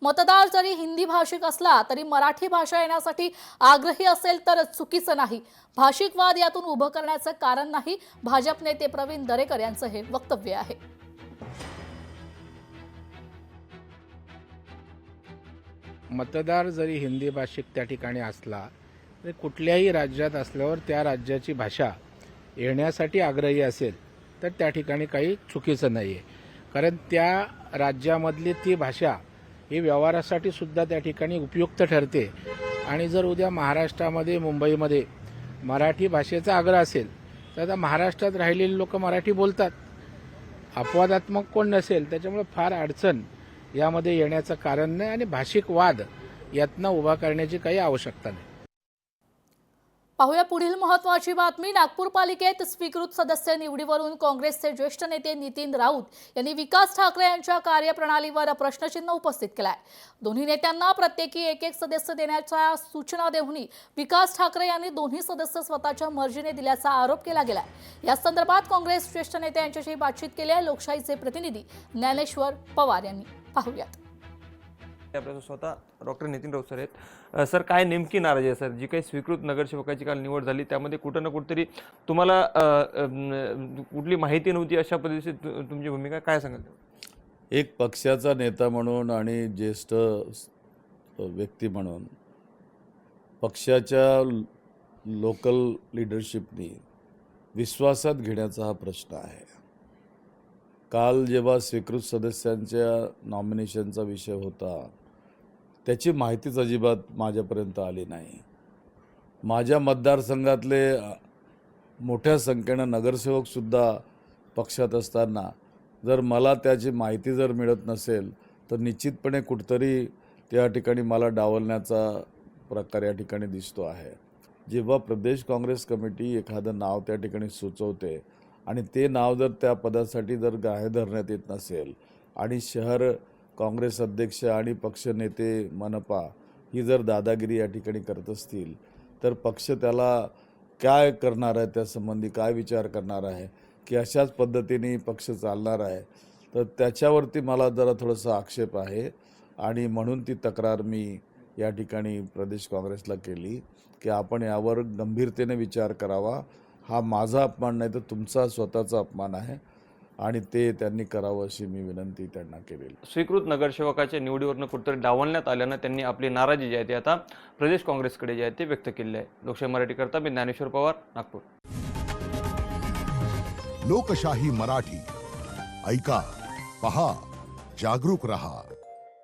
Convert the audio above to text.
मतदार जरी हिंदी भाषिक असला तरी मराठी भाषा येण्यासाठी आग्रही असेल तर चुकीचं नाही। भाषिक वाद यातून उभं करण्याचं कारण नाही। भाजप नेते प्रवीण दरेकर यांचं हे वक्तव्य आहे। मतदार जरी हिंदी भाषिक त्या ठिकाणी असला तरी कुठल्याही राज्यात असल्यावर त्या राज्याची भाषा येण्यासाठी आग्रही असेल तर त्या ठिकाणी काही चुकीचं नाही आहे, कारण त्या राज्यामधली ती भाषा ही व्यवहारासाठी सुद्धा त्या ठिकाणी उपयुक्त ठरते। आणि जर उद्या महाराष्ट्रामध्ये मुंबईमध्ये मराठी भाषेचा आग्रह असेल तर आता महाराष्ट्रात राहिलेली लोक मराठी बोलतात, अपवादात्मक कोण नसेल, त्याच्यामुळे फार अडचण यामध्ये येण्याचं कारण नाही आणि भाषिक वाद यातनं उभा करण्याची काही आवश्यकता नाही। पाहूया पुढील महत्त्वाची बातमी। नागपूर पालिकेत स्वीकृत सदस्य निवडीवरून काँग्रेसचे ज्येष्ठ नेते नितीन राऊत यांनी विकास ठाकरे यांच्या कार्यप्रणालीवर प्रश्नचिन्ह उपस्थित केलाय। दोन्ही नेत्यांना प्रत्येकी एक सदस्य देण्याच्या सूचना देऊनही विकास ठाकरे यांनी दोन्ही सदस्य स्वतःच्या मर्जीने दिल्याचा आरोप केला गेलाय। या संदर्भात काँग्रेस ज्येष्ठ नेते यांच्याशी बातचीत केली आहे लोकशाहीचे प्रतिनिधी ज्ञानेश्वर पवार यांनी। पाहूयात। आपल्या स्वतः डॉक्टर नितीन राऊत सर आहेत। सर, काय नेमकी नाराजी आहे सर? जी काही स्वीकृत नगरसेवकाची काल निवड झाली त्यामध्ये कुठं ना कुठेतरी तुम्हाला कुठली माहिती नव्हती, अशा पद्धतीची तुमची भूमिका काय सांगाल? एक पक्षाचा नेता म्हणून आणि ज्येष्ठ व्यक्ती म्हणून पक्षाच्या लोकल लीडरशिपनी विश्वासात घेण्याचा हा प्रश्न आहे। काल जेव्हा स्वीकृत सदस्यांच्या नॉमिनेशनचा विषय होता त्याची माहितीच अजिबात माझ्यापर्यंत आली नाही। माझ्या मतदारसंघातले मोठ्या संख्येनं नगरसेवकसुद्धा पक्षात असताना जर मला त्याची माहिती जर मिळत नसेल तर निश्चितपणे कुठतरी त्या ठिकाणी मला डावलण्याचा प्रकार या ठिकाणी दिसतो आहे। जेव्हा प्रदेश काँग्रेस कमिटी एखादं नाव त्या ठिकाणी सुचवते आणि ते नाव जर त्या पदासाठी जर ग्राह्य धरण्यात येत नसेल आणि शहर काँग्रेस अध्यक्ष आणि पक्षनेते मनपा ही जर दादागिरी या ठिकाणी करत असतील तर पक्ष त्याला काय करणार आहे, त्यासंबंधी काय विचार करणार आहे की अशाच पद्धतीने पक्ष चालणार आहे, तर त्याच्यावरती मला जरा थोडासा आक्षेप आहे। आणि म्हणून ती तक्रार मी या ठिकाणी प्रदेश काँग्रेसला केली की आपण यावर गंभीरतेने विचार करावा। हा माझा अपमान नाही तर तुमचा स्वतःचा अपमान आहे आणि ते त्यांनी करावं अशी मी विनंती त्यांना केली। स्वीकृत नगरसेवकाच्या निवडीवरनं कुठेतरी डावलण्यात आल्यानं त्यांनी आपली नाराजी जी आहे ती आता प्रदेश काँग्रेसकडे जी आहे ते व्यक्त केली आहे। लोकशाही मराठी करता मी ज्ञानेश्वर पवार, नागपूर। लोकशाही मराठी ऐका, पहा, जागरूक रहा।